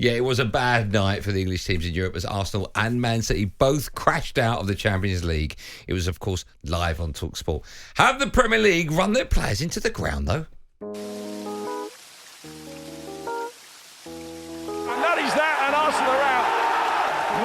Yeah, it was a bad night for the English teams in Europe as Arsenal and Man City both crashed out of the Champions League. It was, of course, live on talkSPORT. Have the Premier League run their players into the ground, though? And that is that, and Arsenal are out.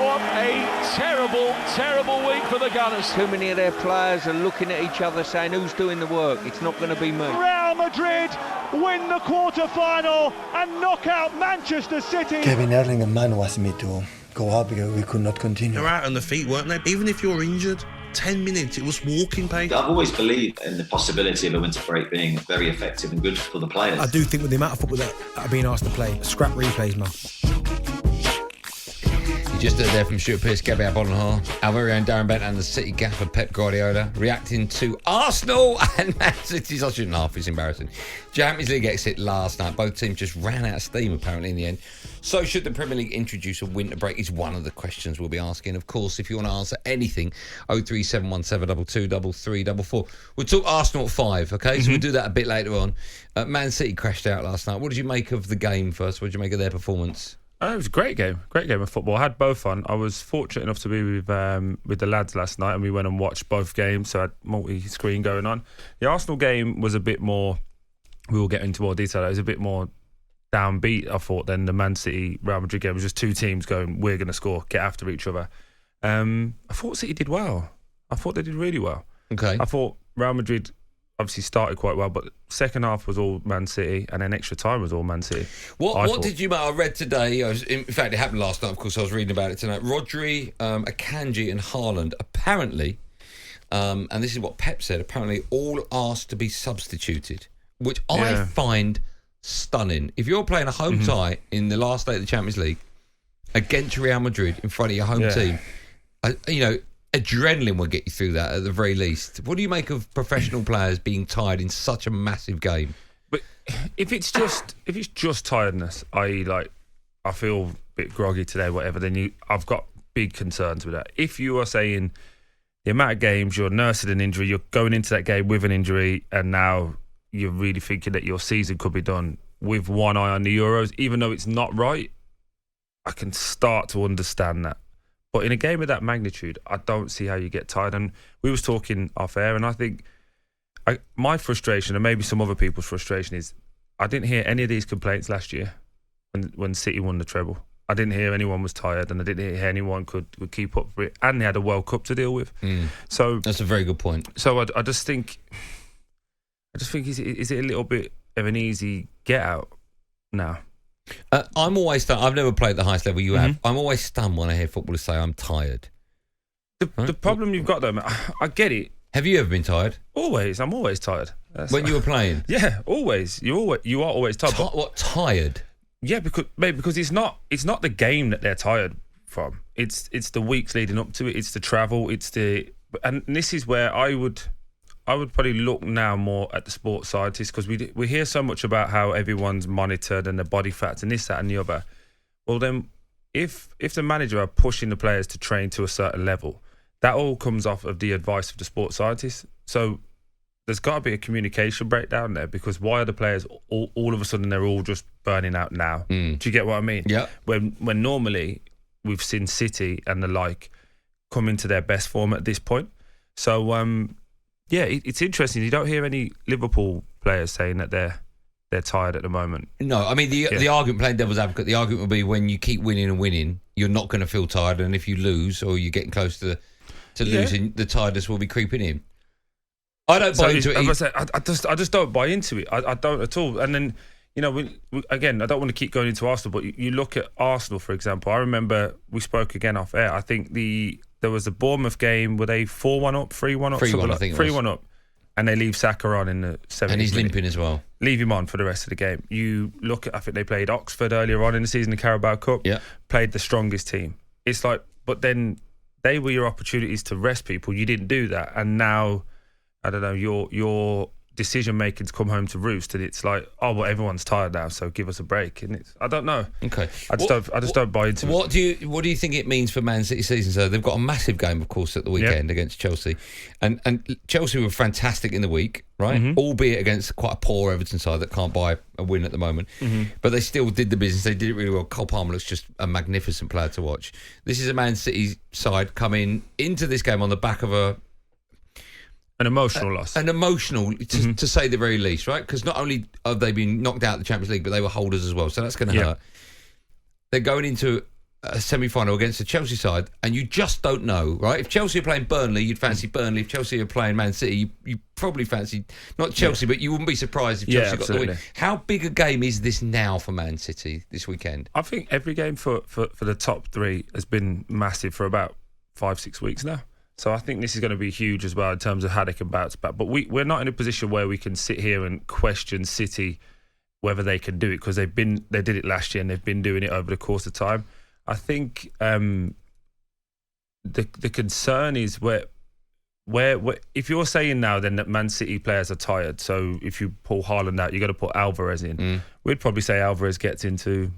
What a terrible, terrible week for the Gunners. Too many of their players are looking at each other saying, who's doing the work? It's not going to be me. Real Madrid win the quarter-final and knock out Manchester City. Kevin Erling and Man was me to go out because we could not continue. They're out on the feet, weren't they? Even if you're injured, 10 minutes, it was walking pace. I've always believed in the possibility of a winter break being very effective and good for the players. I do think with the amount of football that are being asked to play, scrap replays, man. Just heard there from Stuart Pearce, Gabby Abonhar, our very own Darren Bent and the City gaffer Pep Guardiola reacting to Arsenal and Man City's. I shouldn't laugh, it's embarrassing. Champions League exit last night. Both teams just ran out of steam apparently in the end. So should the Premier League introduce a winter break is one of the questions we'll be asking. Of course, if you want to answer anything, 03717223344. We'll talk Arsenal at 5, okay? So we'll do that a bit later on. Man City crashed out last night. What did you make of the game first? What did you make of their performance? It was a great game of football. I had both on. I was fortunate enough to be with the lads last night, and we went and watched both games, so I had multi-screen going on. The Arsenal game was a bit more, we will get into more detail, it was a bit more downbeat, I thought, than the Man City Real Madrid game. It was just two teams going, we're going to score, get after each other. I thought City did well. I thought they did really well. Okay. I thought Real Madrid obviously started quite well, but second half was all Man City, and then extra time was all Man City. What did you? I read today. In fact, it happened last night. Of course, I was reading about it tonight. Rodri, Akanji, and Haaland apparently, and this is what Pep said. Apparently, all asked to be substituted, which I find stunning. If you're playing a home tie in the last day of the Champions League against Real Madrid in front of your home team, adrenaline will get you through that at the very least. What do you make of professional players being tired in such a massive game? But if it's just tiredness, i.e. like I feel a bit groggy today, whatever, then I've got big concerns with that. If you are saying the amount of games you're nursing an injury, you're going into that game with an injury, and now you're really thinking that your season could be done with one eye on the Euros, even though it's not right, I can start to understand that. But in a game of that magnitude, I don't see how you get tired. And we was talking off air, and I think my frustration, and maybe some other people's frustration, is I didn't hear any of these complaints last year when City won the treble. I didn't hear anyone was tired, and I didn't hear anyone could keep up for it. And they had a World Cup to deal with. So that's a very good point. So I just think, is it a little bit of an easy get out now? I'm always stunned. I've never played at the highest level you have. I'm always stunned when I hear footballers say I'm tired. The problem you've got, though, I get it. Have you ever been tired? Always. I'm always tired. When you were playing? Yeah, always. You are always tired. What, tired? Yeah, because it's not the game that they're tired from. It's the weeks leading up to it. It's the travel. And this is where I would probably look now more at the sports scientists, because we hear so much about how everyone's monitored and their body fats and this, that and the other. Well, then if the manager are pushing the players to train to a certain level, that all comes off of the advice of the sports scientists. So there's got to be a communication breakdown there, because why are the players all of a sudden they're all just burning out now? Do you get what I mean? Yeah. When normally we've seen City and the like come into their best form at this point. So yeah, it's interesting. You don't hear any Liverpool players saying that they're tired at the moment. No, I mean, the argument, playing devil's advocate, the argument would be when you keep winning and winning, you're not going to feel tired, and if you lose or you're getting close to losing, the tiredness will be creeping in. I don't buy into it. I just don't buy into it. I don't at all. And then, we again, I don't want to keep going into Arsenal, but you look at Arsenal, for example. I remember we spoke again off air. I think there was a Bournemouth game where they 4-1 up, 3-1 up, 3-1, I think 3-1 up, and they leave Saka on in the 70th and he's limping as well. Leave him on for the rest of the game. You look at, I think they played Oxford earlier on in the season, the Carabao Cup. Yeah, played the strongest team. It's like, but then they were your opportunities to rest people. You didn't do that, and now I don't know. You're decision making to come home to roost, and it's like, oh well, everyone's tired now, so give us a break. And I don't know. Okay, I just don't buy into it. What do you think it means for Man City season? So they've got a massive game, of course, at the weekend against Chelsea, and Chelsea were fantastic in the week, right? Mm-hmm. Albeit against quite a poor Everton side that can't buy a win at the moment, but they still did the business. They did it really well. Cole Palmer looks just a magnificent player to watch. This is a Man City side coming into this game on the back of an emotional loss. An emotional, to say the very least, right? Because not only have they been knocked out of the Champions League, but they were holders as well. So that's going to hurt. They're going into a semi-final against the Chelsea side, and you just don't know, right? If Chelsea are playing Burnley, you'd fancy Burnley. If Chelsea are playing Man City, you probably fancy, not Chelsea, but you wouldn't be surprised if Chelsea got the win. How big a game is this now for Man City this weekend? I think every game for the top three has been massive for about 5-6 weeks now. So I think this is going to be huge as well in terms of how they can bounce back. But we're not in a position where we can sit here and question City whether they can do it, because they did it last year and they've been doing it over the course of time. I think the concern is where if you're saying now then that Man City players are tired, so if you pull Haaland out, you got to put Alvarez in. We'd probably say Alvarez gets into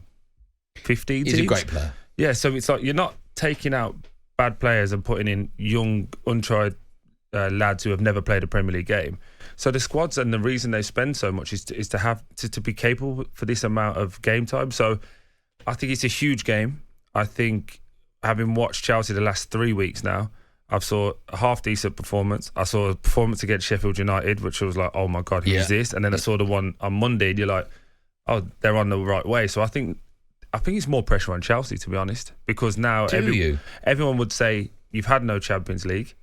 15 He's teams. a great player. Yeah, so it's like you're not taking out bad players and putting in young, untried lads who have never played a Premier League game. So the squads, and the reason they spend so much is to have to be capable for this amount of game time. So I think it's a huge game. I think, having watched Chelsea the last 3 weeks now, I've saw a half-decent performance. I saw a performance against Sheffield United, which was like, oh my God, who's this? And then I saw the one on Monday, and you're like, oh, they're on the right way. So I think it's more pressure on Chelsea, to be honest, because now everyone would say you've had no Champions League,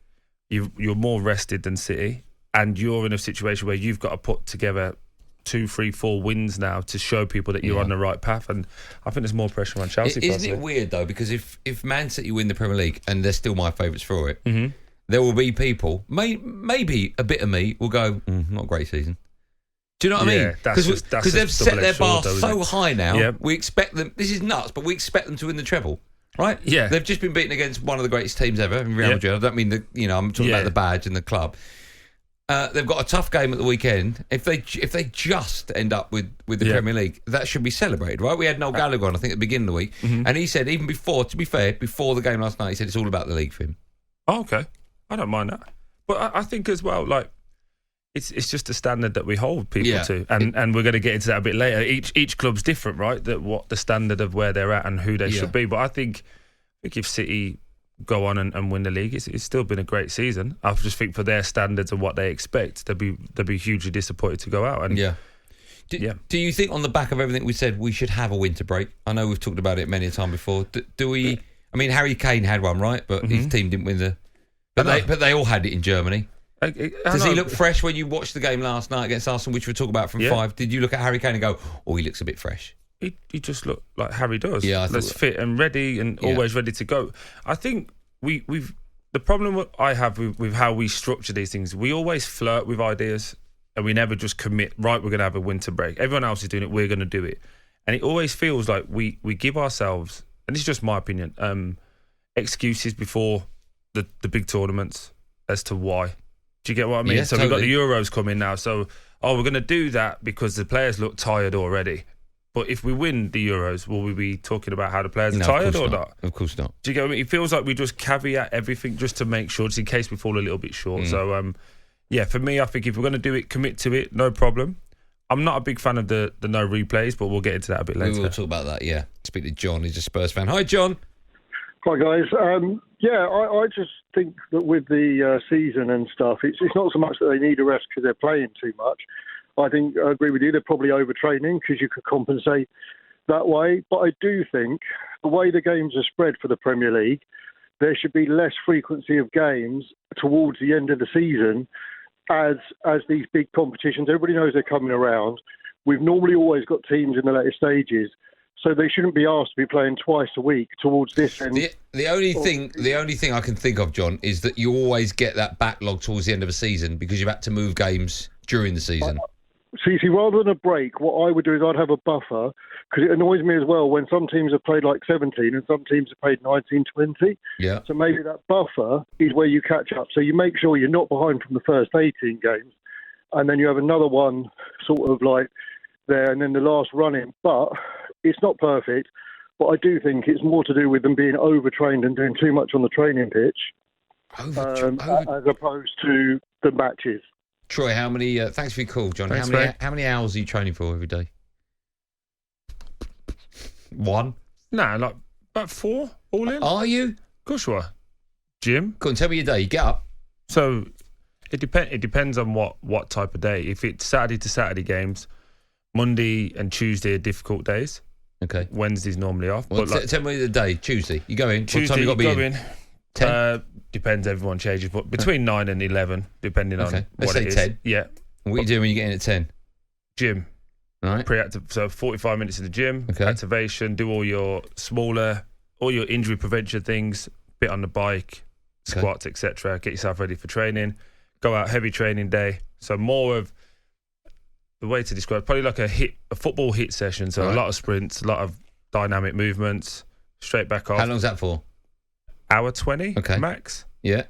you're more rested than City, and you're in a situation where you've got to put together 2, 3, 4 wins now to show people that you're on the right path. And I think there's more pressure on Chelsea. Isn't it weird though? Because if Man City win the Premier League, and they're still my favourites for it, there will be people, maybe a bit of me, will go, not a great season. Do you know what I mean? Because they've set their bar so high now. Yep. We expect them. This is nuts, but we expect them to win the treble, right? Yeah. They've just been beaten against one of the greatest teams ever in Real Madrid. I don't mean I'm talking about the badge and the club. They've got a tough game at the weekend. If they just end up with the Premier League, that should be celebrated, right? We had Noel Gallagher on, I think, at the beginning of the week, and he said even before, to be fair, before the game last night, he said it's all about the league for him. Oh, okay, I don't mind that, but I think as well, like. It's just a standard that we hold people to, and we're going to get into that a bit later. Each club's different, right? That what the standard of where they're at and who they should be. But I think if City go on and win the league, it's still been a great season. I just think for their standards and what they expect, they'll be hugely disappointed to go out. And do you think on the back of everything we said we should have a winter break? I know we've talked about it many a time before. Do we? I mean, Harry Kane had one, right? But his team didn't win but they all had it in Germany. Does he look fresh when you watched the game last night against Arsenal, which we'll talk about from 5? Did you look at Harry Kane and go, oh, he looks a bit fresh? He just looked like Harry does. Yeah, that's fit and ready and always ready to go. I think we've the problem I have with how we structure these things, we always flirt with ideas and we never just commit, right, we're going to have a winter break. Everyone else is doing it, we're going to do it. And it always feels like we give ourselves, and this is just my opinion, excuses before the big tournaments as to why. Do you get what I mean? Yeah, so totally. We've got the Euros coming now. So, we're going to do that because the players look tired already. But if we win the Euros, will we be talking about how the players are tired or not? Of course not. Do you get what I mean? It feels like we just caveat everything just to make sure, just in case we fall a little bit short. So, for me, I think if we're going to do it, commit to it, no problem. I'm not a big fan of the no replays, but we'll get into that a bit later. We will talk about that, yeah. Speak to John, he's a Spurs fan. Hi, John. Hi, guys. I just think that with the season and stuff, it's not so much that they need a rest because they're playing too much. I agree with you, they're probably overtraining because you could compensate that way. But I do think the way the games are spread for the Premier League, there should be less frequency of games towards the end of the season as these big competitions. Everybody knows they're coming around. We've normally always got teams in the later stages. So they shouldn't be asked to be playing twice a week towards this end. The only thing I can think of, John, is that you always get that backlog towards the end of a season because you've had to move games during the season. See, rather than a break, what I would do is I'd have a buffer, because it annoys me as well when some teams have played like 17 and some teams have played 19, 20. Yeah. So maybe that buffer is where you catch up. So you make sure you're not behind from the first 18 games. and then you have another one sort of like there, and then the last run-in. But it's not perfect. But I do think it's more to do with them being overtrained and doing too much on the training pitch, as opposed to the matches. Troy, how many? Thanks for your call, John. Thanks, How many hours are you training for every day? 1? Nah, like about 4 all in. Are you? Of course you are. Gym. Go on, tell me your day. You get up. So it depends on what type of day. If it's Saturday to Saturday games, Monday and Tuesday are difficult days. Okay. Wednesday's normally off. Well, but tell me the day. Tuesday. You go in. Tuesday, what time you got to be in? 10? Depends. Everyone changes, but between 9 and 11, depending on Let's what say it is. 10. Yeah. What are you doing when you get in at 10? Gym. Right. Pre-active. So 45 minutes in the gym. Okay. Activation. Do all your injury prevention things. Bit on the bike, squats, etc. Get yourself ready for training. Go out heavy training day. So more of the way to describe, probably like a football hit session. So a lot of sprints, a lot of dynamic movements, straight back off. How long's that for? Hour 20 max. Yeah.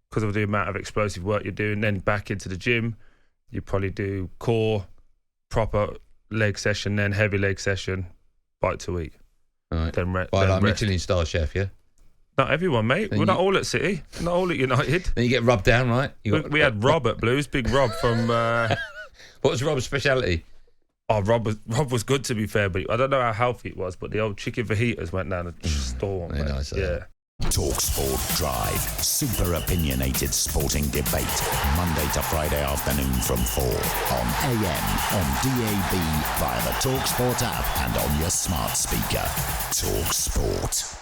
Because of the amount of explosive work you're doing. Then back into the gym. You probably do core, proper leg session, then heavy leg session, bite to eat. All right. Then like rest. Michelin star chef, yeah? Not everyone, mate. We're not all at City. Not all at United. Then you get rubbed down, right? We had Rob at Blues, big Rob from... What was Rob's speciality? Oh, Rob was good, to be fair, but I don't know how healthy it was, but the old chicken fajitas went down a storm. Very nice, yeah. talkSPORT Drive. Super opinionated sporting debate. Monday to Friday afternoon from 4 on AM, on DAB, via the talkSPORT app and on your smart speaker. talkSPORT.